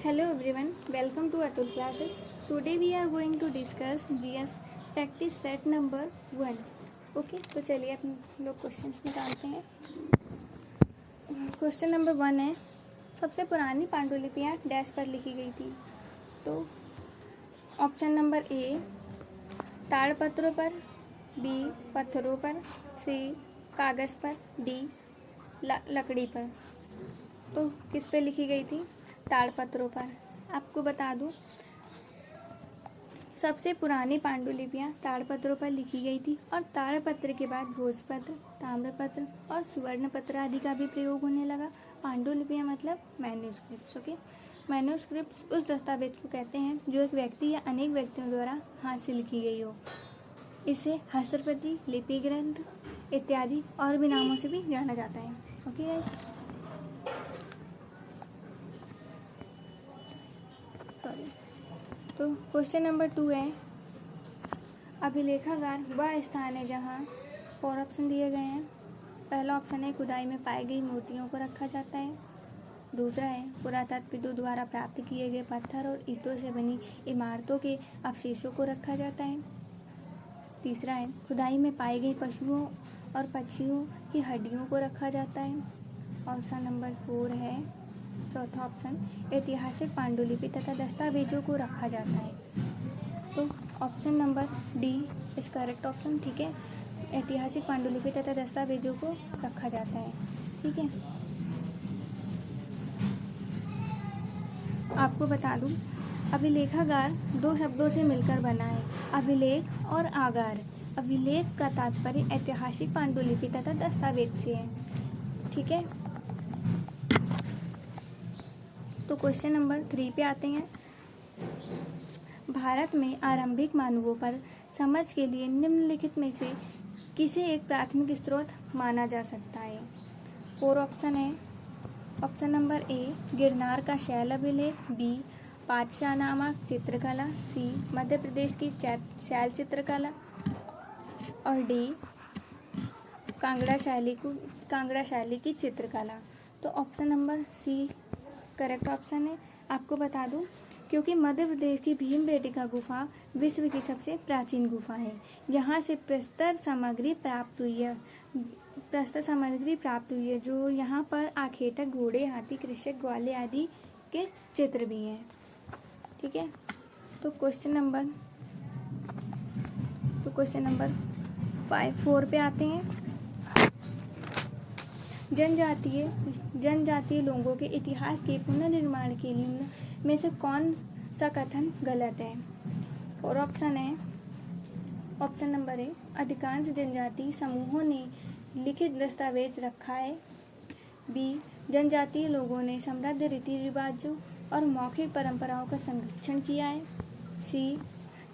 Hello everyone, welcome to Atul classes. Today we are going to discuss GS practice set number 1. Okay तो चलिए अपन लोग questions निकालते हैं। Question number 1 है, सबसे पुरानी पांडुलिपियाँ डैश पर लिखी गई थी। तो ऑप्शन नंबर ए ताड़पत्रों पर, बी पत्थरों पर, सी कागज़ पर, डी लकड़ी पर। तो किस पे लिखी गई थी? ताड़पत्रों पर। आपको बता दूं, सबसे पुरानी पांडुलिपियाँ ताड़पत्रों पर लिखी गई थी और ताड़पत्र के बाद भोजपत्र, ताम्रपत्र और सुवर्णपत्र आदि का भी प्रयोग होने लगा। पांडुलिपियाँ मतलब मैन्यूस्क्रिप्ट्स। ओके, मैन्यूस्क्रिप्ट्स उस दस्तावेज को कहते हैं जो एक व्यक्ति या अनेक व्यक्तियों द्वारा हाथ से लिखी गई हो। इसे हस्तप्रति, लिपि ग्रंथ इत्यादि और भी नामों से भी जाना जाता है। ओके गाइस, तो क्वेश्चन नंबर 2 है, अभिलेखागार वह स्थान है जहाँ 4 ऑप्शन दिए गए हैं। पहला ऑप्शन है खुदाई में पाई गई मूर्तियों को रखा जाता है। दूसरा है पुरातत्वविदों द्वारा प्राप्त किए गए पत्थर और ईंटों से बनी इमारतों के अवशेषों को रखा जाता है। तीसरा है खुदाई में पाई गई पशुओं और पक्षियों की हड्डियों को रखा जाता है। ऑप्शन नंबर 4 है, चौथा ऑप्शन, ऐतिहासिक पांडुलिपि तथा दस्तावेजों को रखा जाता है। तो option number D is correct option. ठीक है, ऐतिहासिक पांडुलिपि तथा दस्तावेजों को रखा जाता है। ठीक है, आपको बता दूं, अभिलेखागार 2 शब्दों से मिलकर बना है, अभिलेख और आगार। अभिलेख का तात्पर्य ऐतिहासिक पांडुलिपि तथा दस्तावेज से है। ठीक है, तो क्वेश्चन नंबर 3 पे आते हैं। भारत में आरंभिक मानवों पर समझ के लिए निम्नलिखित में से किसे एक प्राथमिक स्रोत माना जा सकता है? 4 ऑप्शन है। ऑप्शन नंबर ए गिरनार का शैल अभिलेख, बी पातशाह नामक चित्रकला, सी मध्य प्रदेश की शैल चित्रकला और डी कांगड़ा शैली की चित्रकला। तो option number C correct option है। आपको बता दूं, क्योंकि मध्य प्रदेश की भीमबेटका गुफा विश्व की सबसे प्राचीन गुफा है। यहाँ से प्रस्तर सामग्री प्राप्त हुई है जो यहाँ पर आखेटक, घोड़े, हाथी, कृषक, ग्वाले आदि के चित्र भी हैं। ठीक है, तो क्वेश्चन नंबर 4 पे आते हैं। जनजातीय लोगों के इतिहास के पुनर्निर्माण के लिए में से कौन सा कथन गलत है? और ऑप्शन है, ऑप्शन नंबर ए अधिकांश जनजातीय समूहों ने लिखित दस्तावेज रखा है, बी जनजातीय लोगों ने समृद्ध रीति रिवाजों और मौखिक परंपराओं का संरक्षण किया है, सी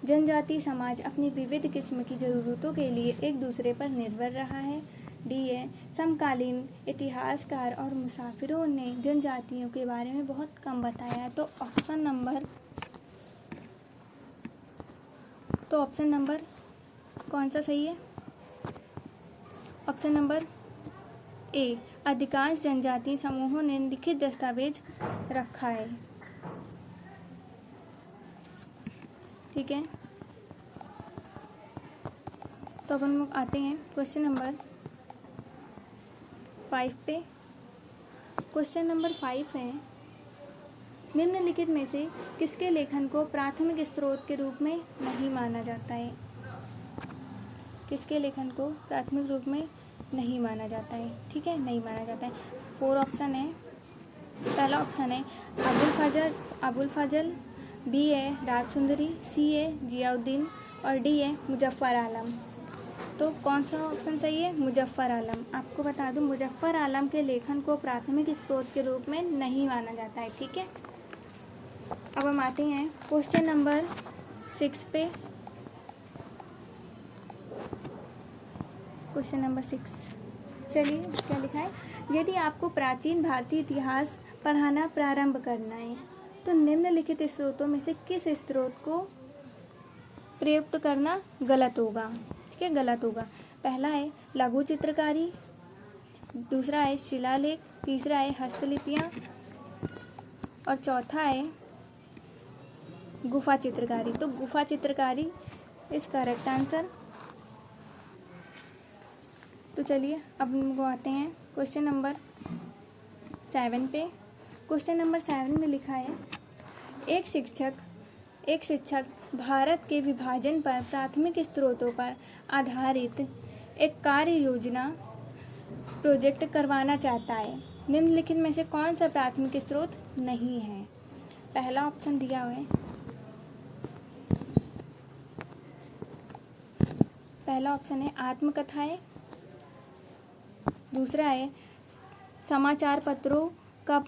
जनजातीय समाज अपनी विविध किस्म की ज़रूरतों के लिए एक दूसरे पर निर्भर रहा है, डी है समकालीन इतिहासकार और मुसाफिरों ने जनजातियों के बारे में बहुत कम बताया है। तो ऑप्शन नंबर कौन सा सही है? ऑप्शन नंबर ए अधिकांश जनजातीय समूहों ने लिखित दस्तावेज रखा है। ठीक है, तो अब हम लोग आते हैं क्वेश्चन नंबर 5 पे। क्वेश्चन नंबर 5 है, निम्नलिखित में से किसके लेखन को प्राथमिक स्रोत के रूप में नहीं माना जाता है? किसके लेखन को प्राथमिक रूप में नहीं माना जाता है? ठीक है, नहीं माना जाता है। 4 ऑप्शन है। पहला ऑप्शन है अबुल फजल, बी है राजसुंदरी, सी है जियाउद्दीन और डी है मुजफ्फर आलम। तो कौन सा ऑप्शन सही है? मुजफ्फर आलम। आपको बता दूं, मुजफ्फर आलम के लेखन को प्राथमिक स्रोत के रूप में नहीं माना जाता है। ठीक है, अब हम आते हैं क्वेश्चन नंबर 6 पे। क्वेश्चन नंबर 6, चलिए क्या लिखा है, यदि आपको प्राचीन भारतीय इतिहास पढ़ाना प्रारंभ करना है तो निम्नलिखित स्रोतों में से किस स्रोत को प्रयुक्त करना गलत होगा? ठीक है, गलत होगा। पहला है लघु चित्रकारी, दूसरा है शिलालेख, तीसरा है हस्तलिपियाँ और चौथा है गुफा चित्रकारी। तो गुफा चित्रकारी इज करेक्ट आंसर। तो चलिए अब हम आते हैं क्वेश्चन नंबर 7 पे। क्वेश्चन नंबर 7 में लिखा है एक शिक्षक भारत के विभाजन पर प्राथमिक स्रोतों पर आधारित एक कार्य योजना प्रोजेक्ट करवाना चाहता है। निम्नलिखित में से कौन सा प्राथमिक स्रोत नहीं है? पहला ऑप्शन दिया हुआ है, पहला ऑप्शन है आत्मकथाएं, दूसरा है समाचार पत्रों का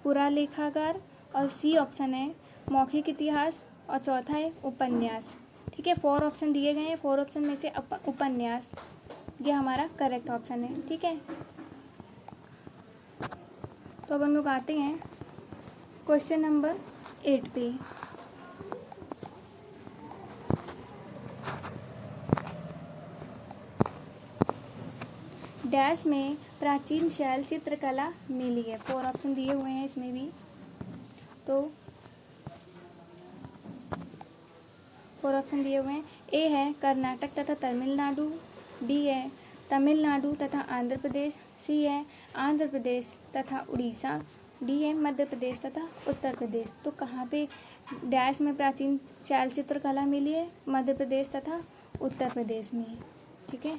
पूरा लेखागार, और सी ऑप्शन है मौखिक इतिहास, और चौथा है उपन्यास। ठीक है, 4 ऑप्शन दिए गए हैं, 4 ऑप्शन में से उपन्यास ये हमारा करेक्ट ऑप्शन है। ठीक है, तो अब हम लोग आते हैं क्वेश्चन नंबर 8 पे। डैश में प्राचीन शैल चित्रकला मिली है। 4 ऑप्शन दिए हुए हैं इसमें भी, तो 4 ऑप्शन दिए हुए हैं। ए है कर्नाटक तथा तमिलनाडु, बी है तमिलनाडु तथा आंध्र प्रदेश, सी है आंध्र प्रदेश तथा उड़ीसा, डी है मध्य प्रदेश तथा उत्तर प्रदेश। तो कहाँ पे डैश में प्राचीन शैल चित्रकला मिली है? मध्य प्रदेश तथा उत्तर प्रदेश में। ठीक है,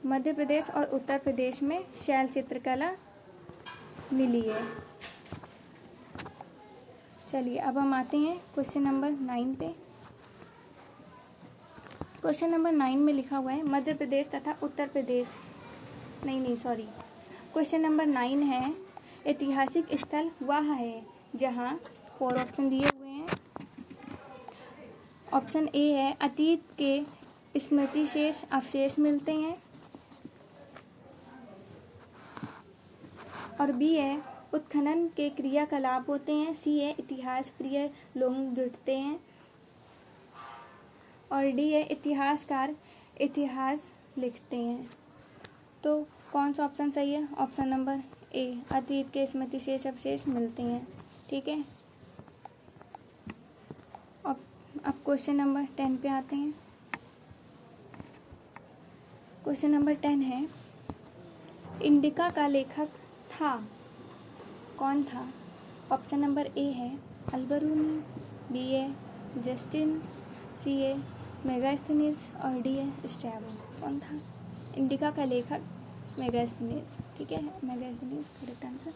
मध्य प्रदेश और उत्तर प्रदेश में शैल चित्रकला मिली है। चलिए अब हम आते हैं क्वेश्चन नंबर 9 पे। क्वेश्चन नंबर 9 में लिखा हुआ है मध्य प्रदेश तथा उत्तर प्रदेश, क्वेश्चन नंबर 9 है ऐतिहासिक स्थल वह है जहाँ 4 ऑप्शन दिए हुए हैं। ऑप्शन ए है अतीत के स्मृति शेष अवशेष मिलते हैं, और बी है उत्खनन के क्रियाकलाप होते हैं, सी है इतिहास प्रिय लोग जुटते हैं, और डी है इतिहासकार इतिहास लिखते हैं। तो कौन सा ऑप्शन सही है? ऑप्शन नंबर ए, अतीत के स्मृति शेष अवशेष मिलते हैं। ठीक है, अब क्वेश्चन नंबर 10 पे आते हैं। क्वेश्चन नंबर 10 है इंडिका का लेखक था, कौन था? ऑप्शन नंबर ए है अल्बरूनी, बी है जस्टिन, सी है मेगास्थनीज, और डी है स्ट्रैबो। कौन था इंडिका का लेखक? मेगास्थनीज। ठीक है, मेगास्थनीज करेक्ट आंसर।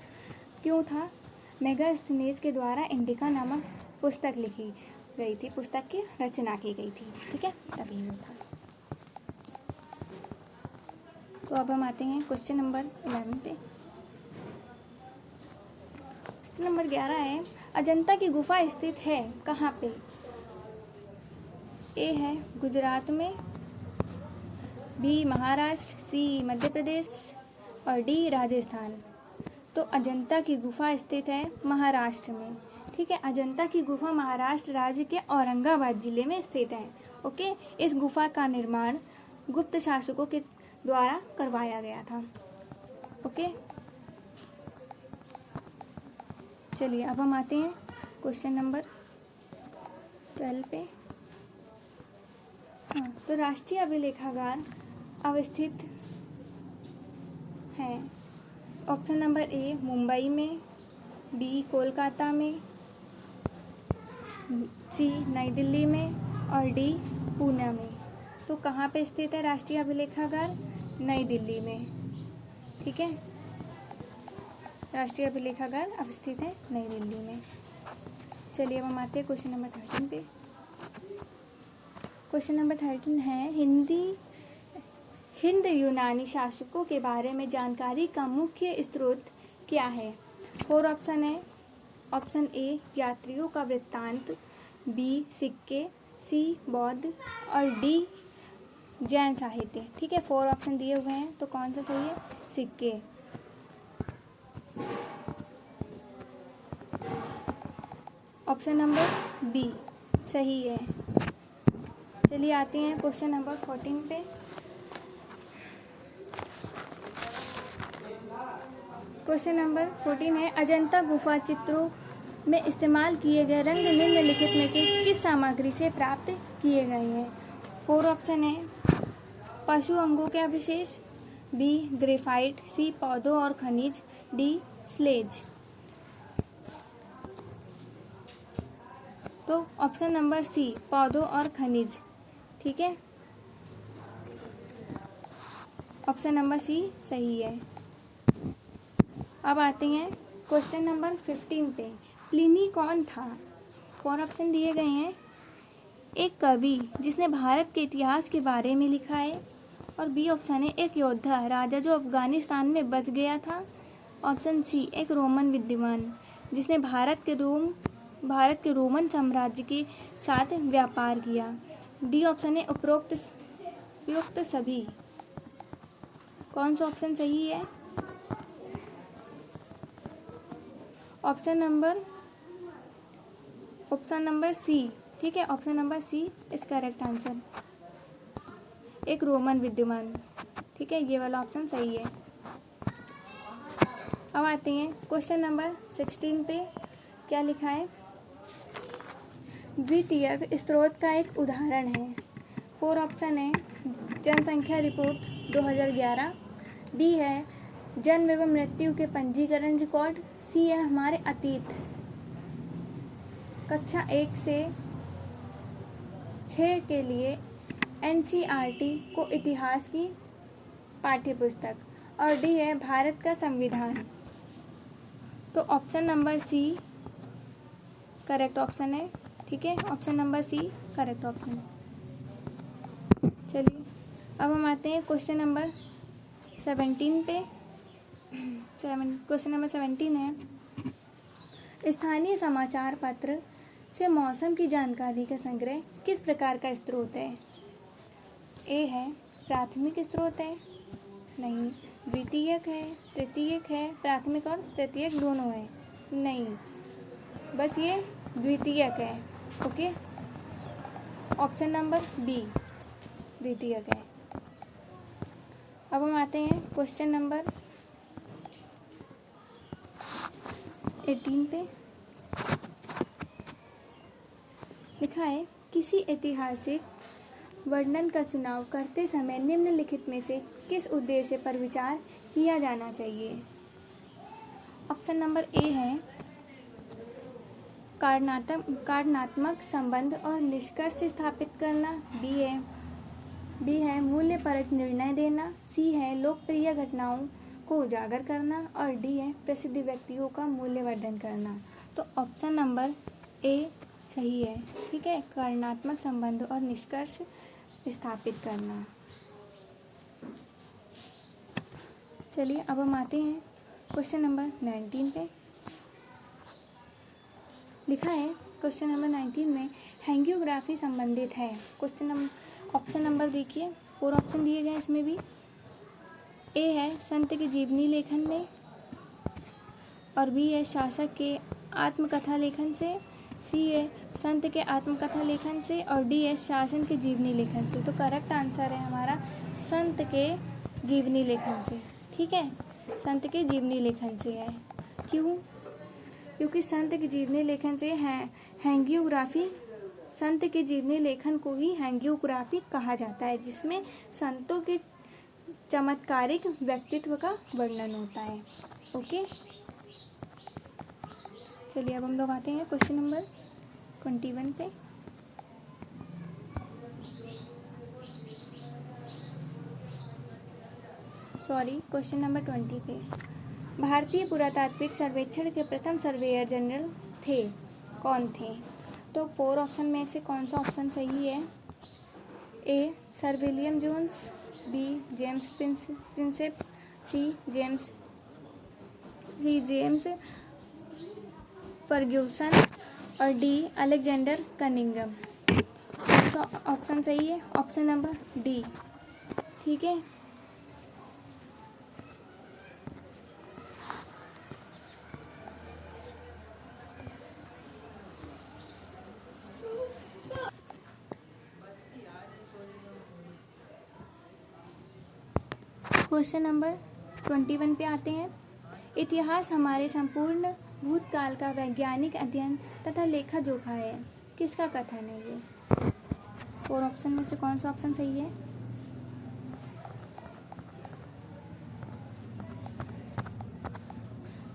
क्यों था? मेगास्थनीज के द्वारा इंडिका नामक पुस्तक लिखी गई थी, पुस्तक की रचना की गई थी। ठीक है, तभी वो था। तो अब हम आते हैं क्वेश्चन नंबर 11 पे। क्वेश्चन नंबर 11 है अजंता की गुफा स्थित है कहाँ पे? ए है गुजरात में, बी महाराष्ट्र, सी मध्य प्रदेश, और डी राजस्थान। तो अजंता की गुफा स्थित है महाराष्ट्र में। ठीक है, अजंता की गुफा महाराष्ट्र राज्य के औरंगाबाद जिले में स्थित है। ओके, इस गुफा का निर्माण गुप्त शासकों के द्वारा करवाया गया था। ओके, चलिए अब हम आते हैं क्वेश्चन नंबर 12 पे। हाँ, तो राष्ट्रीय अभिलेखागार अवस्थित है। ऑप्शन नंबर ए मुंबई में, बी कोलकाता में, सी नई दिल्ली में, और डी पुणे में। तो कहाँ पे स्थित है राष्ट्रीय अभिलेखागार? नई दिल्ली में। ठीक है, राष्ट्रीय अभिलेखागार अवस्थित है नई दिल्ली में। चलिए अब हम आते हैं क्वेश्चन नंबर 13 पे। क्वेश्चन नंबर 13 है हिंद यूनानी शासकों के बारे में जानकारी का मुख्य स्रोत क्या है? 4 ऑप्शन है। ऑप्शन ए यात्रियों का वृत्तांत, बी सिक्के, सी बौद्ध, और डी जैन साहित्य। ठीक है, 4 ऑप्शन दिए हुए हैं, तो कौन सा सही है? सिक्के। ऑप्शन नंबर बी सही है। चलिए आते हैं क्वेश्चन नंबर 14 पे। क्वेश्चन नंबर 14 है, अजंता गुफा चित्रों में इस्तेमाल किए गए रंग निम्नलिखित में से किस सामग्री से प्राप्त किए गए हैं? 4 ऑप्शन है, पशु अंगों के अवशेष, बी ग्रेफाइट, सी पौधों और खनिज, डी स्लेज। तो ऑप्शन नंबर सी पौधों और खनिज, ठीक है, ऑप्शन नंबर सी सही है। अब आते हैं क्वेश्चन नंबर 15 पे। प्लिनी कौन था? 4 ऑप्शन दिए गए हैं, एक कवि जिसने भारत के इतिहास के बारे में लिखा है, और बी ऑप्शन है एक योद्धा राजा जो अफगानिस्तान में बस गया था, ऑप्शन सी एक रोमन विद्वान जिसने भारत के रोमन साम्राज्य के साथ व्यापार किया, डी ऑप्शन है उपरोक्त सभी। कौन सा ऑप्शन सही है? ऑप्शन नंबर सी, ठीक है, option number C is correct answer, एक रोमन विद्वान, ठीक है, ये वाला ऑप्शन सही है। अब आते हैं क्वेश्चन नंबर 16 पे। क्या लिखा है? द्वितीयक स्रोत का एक उदाहरण है। 4 ऑप्शन है, जनसंख्या रिपोर्ट 2011, बी है जन्म एवं मृत्यु के पंजीकरण रिकॉर्ड, सी है हमारे अतीत कक्षा 1 से 6 के लिए NCERT को इतिहास की पाठ्यपुस्तक, और डी है भारत का संविधान। तो option number C correct option है, ठीक है, option number C correct option. चलिए अब हम आते हैं क्वेश्चन नंबर 17 पे। क्वेश्चन नंबर 17 है, स्थानीय समाचार पत्र से मौसम की जानकारी का संग्रह किस प्रकार का स्रोत है? ए है प्राथमिक स्रोत है, नहीं, द्वितीयक है, तृतीयक है, प्राथमिक और तृतीयक दोनों है, नहीं, बस ये द्वितीयक है, ओके, ऑप्शन नंबर बी द्वितीयक है। अब हम आते हैं क्वेश्चन नंबर 18 पे। लिखा है, किसी ऐतिहासिक वर्णन का चुनाव करते समय निम्नलिखित में से किस उद्देश्य पर विचार किया जाना चाहिए? ऑप्शन नंबर ए है कारणात्मक संबंध और निष्कर्ष स्थापित करना, बी है मूल्यपरक निर्णय देना, सी है लोकप्रिय घटनाओं को उजागर करना, और डी है प्रसिद्ध व्यक्तियों का मूल्यवर्धन करना। तो ऑप्शन नंबर ए सही है, ठीक है, कारणात्मक संबंध और निष्कर्ष स्थापित करना। चलिए अब हम आते हैं क्वेश्चन नंबर 19 पे। लिखा है क्वेश्चन नंबर 19 में हैंगियोग्राफी संबंधित है। ऑप्शन नंबर देखिए, 4 ऑप्शन दिए गए इसमें भी। ए है संत के जीवनी लेखन में, और बी है शासक के आत्मकथा लेखन से, सी है संत के आत्मकथा लेखन से, और डी है शासन के जीवनी लेखन से। तो करेक्ट आंसर है हमारा संत के जीवनी लेखन से, ठीक है, संत के जीवनी लेखन से है। क्यों? क्योंकि संत के जीवनी लेखन से हैंगियोग्राफी, संत के जीवनी लेखन को ही हैंगियोग्राफी कहा जाता है, जिसमें संतों के चमत्कारिक व्यक्तित्व का वर्णन होता है, ओके। चलिए अब हम लोग आते हैं क्वेश्चन नंबर 21 पे। क्वेश्चन नंबर 20 पे। भारतीय पुरातात्विक सर्वेक्षण के प्रथम सर्वेयर जनरल कौन थे? तो 4 ऑप्शन में से कौन सा ऑप्शन सही है? A sir William Jones, B James Prinsep, C James Fergusson, और डी अलेक्जेंडर कनिंघम। तो ऑप्शन सही है ऑप्शन नंबर डी, ठीक है। क्वेश्चन नंबर 21 पे आते हैं। इतिहास हमारे संपूर्ण भूतकाल का वैज्ञानिक अध्ययन तथा लेखा जोखा है। किसका कथन है ये? और ऑप्शन में से कौन सा ऑप्शन सही है?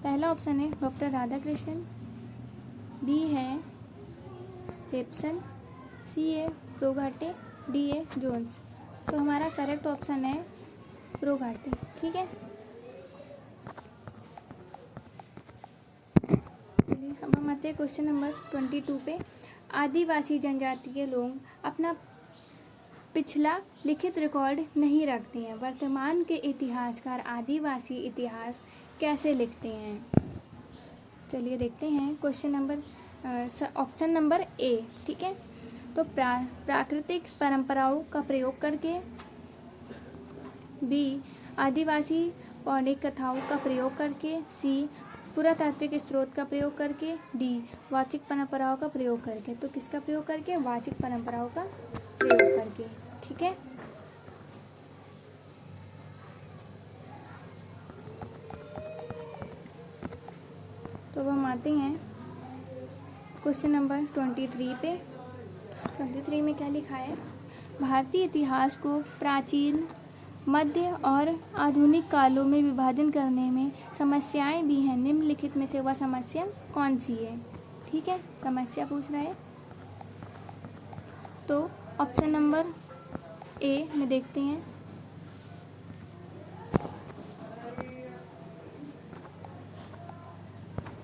पहला ऑप्शन है डॉक्टर राधाकृष्णन, बी है रेप्सन, सी है प्रोघाटे, डी है जोन्स। तो हमारा करेक्ट ऑप्शन है प्रोघाटे। ठीक है, चलिए अब हम आते हैं क्वेश्चन नंबर 22 पे। आदिवासी जनजाति के लोग अपना पिछला लिखित रिकॉर्ड नहीं रखते हैं। वर्तमान के इतिहासकार आदिवासी इतिहास कैसे लिखते हैं? चलिए देखते हैं क्वेश्चन नंबर ऑप्शन नंबर ए। ठीक है, तो प्राकृतिक परंपराओं का प्रयोग करके, बी आदिवासी पौराणिक कथाओं का प्रयोग करके, सी पुरातात्विक स्रोत का प्रयोग करके, डी वाचिक परंपराओं का प्रयोग करके। तो किसका प्रयोग करके? वाचिक परंपराओं का प्रयोग करके। ठीक है, तो अब हम आते हैं क्वेश्चन नंबर 23 पे। 23 में क्या लिखा है? भारतीय इतिहास को प्राचीन, मध्य और आधुनिक कालों में विभाजन करने में समस्याएं भी हैं। निम्नलिखित में से वह समस्या कौन सी है? ठीक है, समस्या पूछ रहा है। तो ऑप्शन नंबर ए में देखते हैं।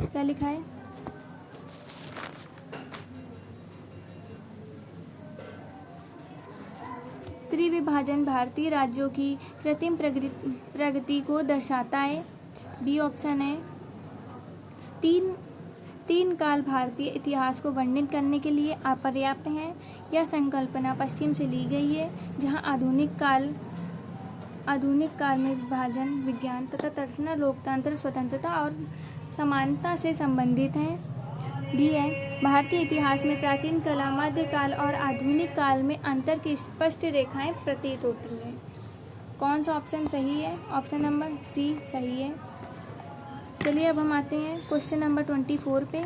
क्या लिखा है? त्रिविभाजन भारतीय राज्यों की कृत्रिम प्रगति को दर्शाता है। बी ऑप्शन है तीन काल भारतीय इतिहास को वर्णन करने के लिए अपर्याप्त है। यह संकल्पना पश्चिम से ली गई है, जहां आधुनिक काल में विभाजन विज्ञान तथा तटना लोकतंत्र, स्वतंत्रता और समानता से संबंधित है। डी है भारतीय इतिहास में प्राचीन कला, मध्यकाल और आधुनिक काल में अंतर की स्पष्ट रेखाएं प्रतीत होती हैं। कौन सा ऑप्शन सही है? ऑप्शन नंबर सी सही है। चलिए अब हम आते हैं क्वेश्चन नंबर 24 पे।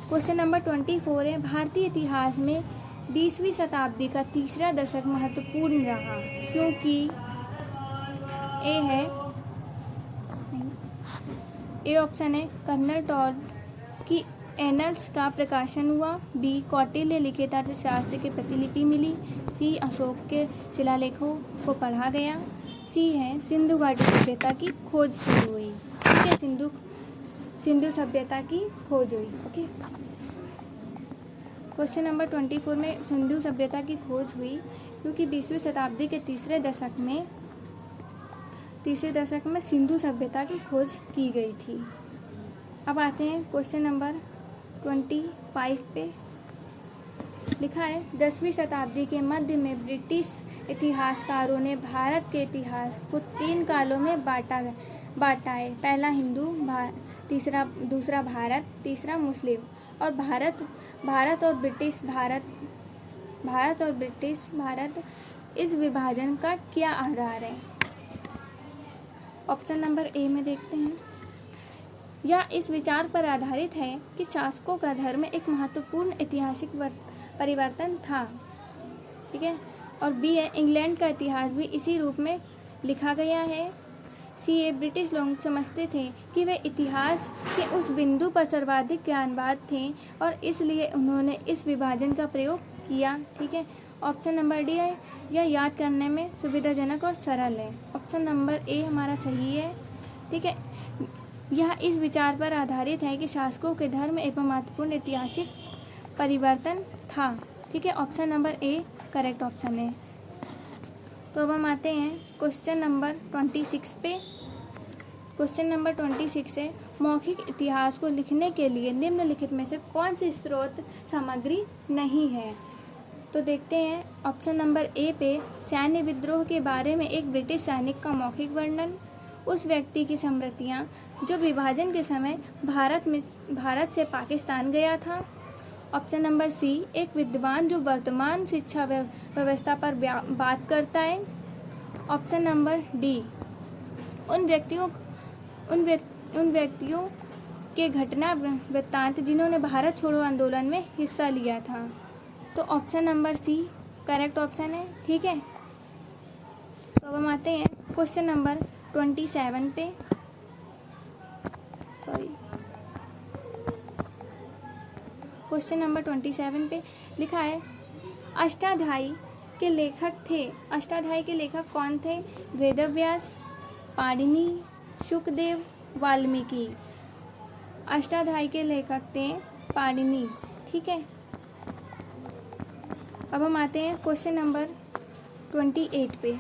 क्वेश्चन नंबर 24 है, भारतीय इतिहास में 20वीं शताब्दी का तीसरा दशक महत्वपूर्ण रहा क्योंकि ए ऑप्शन है कर्नल टॉड की एनल्स का प्रकाशन हुआ, बी कौटिल्य लिखित अर्थशास्त्र की प्रतिलिपि मिली, सी अशोक के शिलालेखों को पढ़ा गया, सी है सिंधु घाटी सभ्यता की खोज शुरू हुई। ठीक है, सिंधु सभ्यता की खोज हुई। ओके, क्वेश्चन नंबर 24 में सिंधु सभ्यता की खोज हुई क्योंकि 20वीं शताब्दी के तीसरे दशक में सिंधु सभ्यता की खोज की गई थी। अब आते हैं क्वेश्चन नंबर 25 पे। लिखा है 10वीं शताब्दी के मध्य में ब्रिटिश इतिहासकारों ने भारत के इतिहास को 3 कालों में बांटा है। पहला हिंदू, दूसरा भारत, तीसरा मुस्लिम। और भारत और ब्रिटिश भारत इस विभाजन का क्या आधार है? ऑप्शन नंबर ए में देखते हैं। यह इस विचार पर आधारित है कि शासकों का धर्म एक महत्वपूर्ण ऐतिहासिक परिवर्तन था। ठीक है, और बी है इंग्लैंड का इतिहास भी इसी रूप में लिखा गया है। सी ए ब्रिटिश लोग समझते थे कि वे इतिहास के उस बिंदु पर सर्वाधिक ज्ञानवान थे और इसलिए उन्होंने इस विभाजन का प्रयोग किया। ठीक है, ऑप्शन नंबर डी है यह याद करने में सुविधाजनक और सरल है। ऑप्शन नंबर ए हमारा सही है। ठीक है, यह इस विचार पर आधारित है कि शासकों के धर्म एक महत्वपूर्ण ऐतिहासिक परिवर्तन था। ठीक है, option number A correct option है। तो अब हम आते हैं क्वेश्चन नंबर 26 पे। क्वेश्चन नंबर 26 है मौखिक इतिहास को लिखने के लिए निम्नलिखित में से कौन सी स्रोत सामग्री नहीं है? तो देखते हैं ऑप्शन नंबर ए पे सैन्य विद्रोह के बारे में एक ब्रिटिश सैनिक का मौखिक वर्णन, उस व्यक्ति की स्मृतियाँ जो विभाजन के समय भारत से पाकिस्तान गया था। ऑप्शन नंबर सी एक विद्वान जो वर्तमान शिक्षा व्यवस्था पर बात करता है। ऑप्शन नंबर डी उन व्यक्तियों के घटना वृत्तांत जिन्होंने भारत छोड़ो आंदोलन में हिस्सा लिया था। तो option number C correct option है। ठीक है, तो अब हम आते हैं क्वेश्चन नंबर 27 पे। क्वेश्चन नंबर 27 पे लिखा है अष्टाध्यायी के लेखक थे। अष्टाध्यायी के लेखक कौन थे? वेदव्यास, पाणिनि, शुकदेव, वाल्मीकि। अष्टाध्यायी के लेखक थे पाणिनि। ठीक है, अब हम आते हैं क्वेश्चन नंबर 28 पे।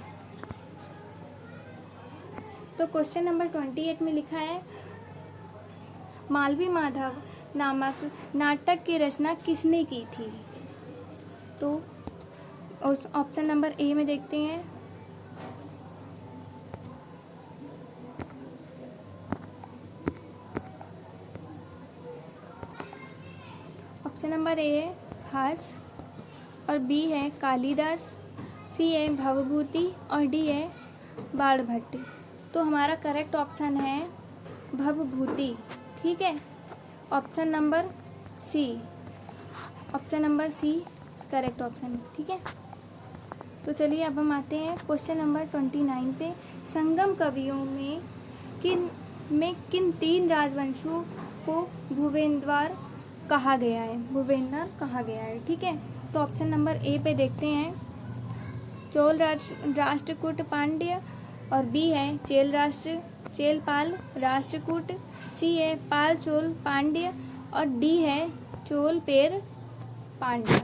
तो क्वेश्चन नंबर 28 में लिखा है मालवी माधव नामक नाटक की रचना किसने की थी? तो ऑप्शन नंबर ए में देखते हैं। ऑप्शन नंबर ए है भास और बी है कालिदास, सी है भवभूति और डी है बाणभट्ट। तो हमारा करेक्ट ऑप्शन है भवभूति। ठीक है, option number C. Option number C correct option. ठीक है, तो चलिए अब हम आते हैं क्वेश्चन नंबर 29 पे। संगम कवियों में किन 3 राजवंशों को भुवेंद्वार कहा गया है? भुवेंद्वार कहा गया है। ठीक है, तो ऑप्शन नंबर ए पे देखते हैं चोल राष्ट्रकूट पांड्य और बी है चेलपाल राष्ट्रकूट, सी है पाल चोल पांड्य और डी है चोल पेर पांड्य।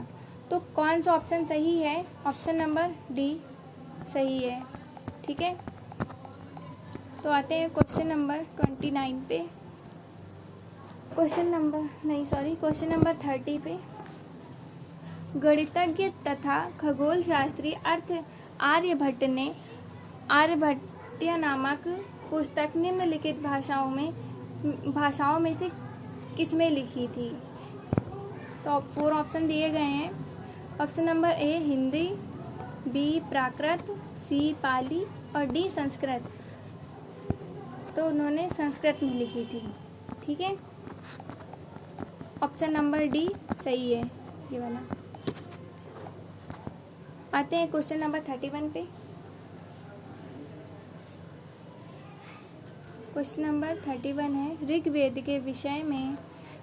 तो कौन सा ऑप्शन सही है? ऑप्शन नंबर डी सही है। ठीक है, तो आते हैं क्वेश्चन नंबर 29 पे। क्वेश्चन नंबर 30 पे। गणितज्ञ तथा खगोल शास्त्री अर्थ आर्यभट्ट ने आर्यभट्टीय नामक पुस्तक निम्नलिखित भाषाओं में से किसमें लिखी थी? तो 4 ऑप्शन दिए गए हैं। Option number A Hindi, B Prakrit, C Pali और डी संस्कृत। तो उन्होंने संस्कृत में लिखी थी। ठीक है, ऑप्शन नंबर डी सही है ये वाला। आते हैं क्वेश्चन नंबर 31 पे। क्वेश्चन नंबर 31 है ऋग्वेद के विषय में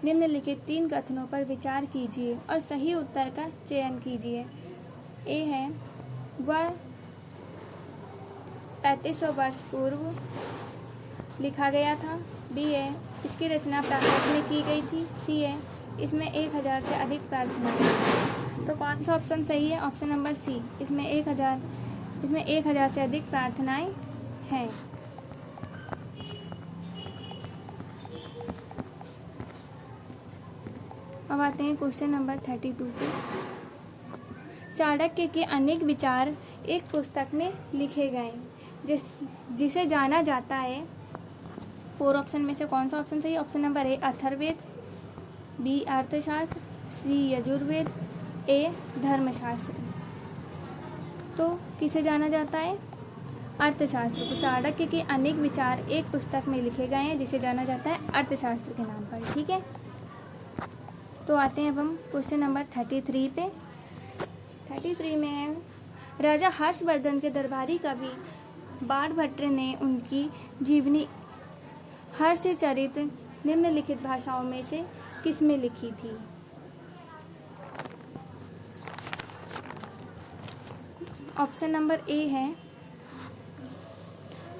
निम्नलिखित 3 कथनों पर विचार कीजिए और सही उत्तर का चयन कीजिए। ए है वह 3500 वर्ष पूर्व लिखा गया था, बी है इसकी रचना प्राकृत में की गई थी, सी है इसमें 1000 से अधिक प्रार्थनाएं। तो कौन सा ऑप्शन सही है? ऑप्शन नंबर सी, इसमें 1000 से अधिक प्रार्थनाएं हैं। अब आते हैं क्वेश्चन नंबर 32 पे। चाणक्य के अनेक विचार एक पुस्तक में लिखे गए जिसे जाना जाता है। 4 ऑप्शन में से कौन सा ऑप्शन सही है? Option number A Atharvaveda, B Arthashastra, C Yajurveda, ए धर्मशास्त्र। तो किसे जाना जाता है? अर्थशास्त्र को। चाणक्य के अनेक विचार एक पुस्तक में लिखे गए हैं जिसे जाना जाता है अर्थशास्त्र के नाम पर। ठीक है, तो आते हैं अब हम क्वेश्चन नंबर 33 पे। 33 में है राजा हर्षवर्धन के दरबारी कवि बाणभट्ट ने उनकी जीवनी हर्षचरित निम्नलिखित भाषाओं में से किसमें लिखी थी? ऑप्शन नंबर ए है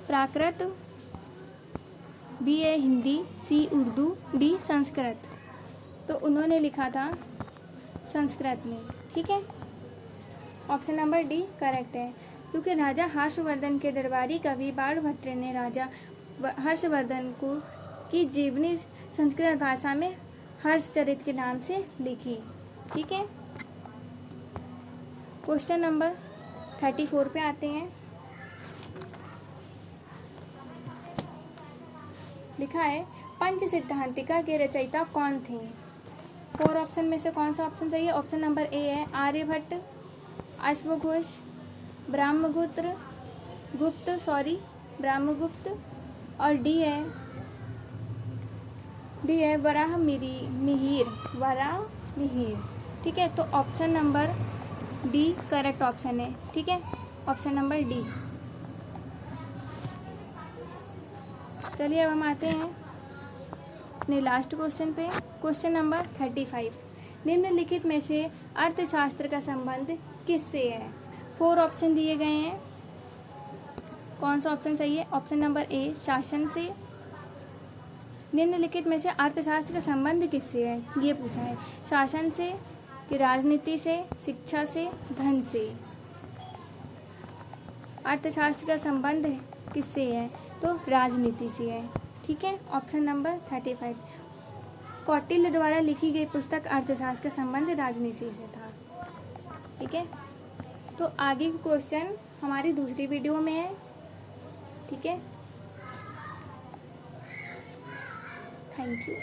प्राकृत, बी है हिंदी, सी उर्दू, डी संस्कृत। तो उन्होंने लिखा था संस्कृत में। ठीक है, ऑप्शन नंबर डी करेक्ट है, क्योंकि राजा हर्षवर्धन के दरबारी कवि बाणभट्ट ने राजा हर्षवर्धन की जीवनी संस्कृत भाषा में हर्षचरित के नाम से लिखी। ठीक है, क्वेश्चन नंबर 34 पे आते हैं। लिखा है पंच सिद्धांतिका के रचयिता कौन थे? 4 ऑप्शन में से कौन सा ऑप्शन सही है? ऑप्शन नंबर ए है आर्यभट्ट, अश्वघोष, ब्रह्मगुप्त और डी है डी है वराह मिहिर, वराह मिहिर। ठीक है, तो option number D correct option है। ठीक है, ऑप्शन नंबर डी। चलिए अब हम आते हैं अपने लास्ट क्वेश्चन पे। क्वेश्चन नंबर 35, निम्नलिखित में से अर्थशास्त्र का संबंध किससे है? 4 ऑप्शन दिए गए हैं, कौन सा ऑप्शन सही है? ऑप्शन नंबर ए शासन से। निम्नलिखित में से अर्थशास्त्र का संबंध किससे है, ये पूछा है। शासन से कि राजनीति से, शिक्षा से, धन से? अर्थशास्त्र का संबंध किससे है? तो राजनीति से है। ठीक है, ऑप्शन नंबर 35। कौटिल्य द्वारा लिखी गई पुस्तक अर्थशास्त्र का संबंध राजनीति से था। ठीक है, तो आगे के क्वेश्चन हमारी दूसरी वीडियो में है। ठीक है, थैंक यू।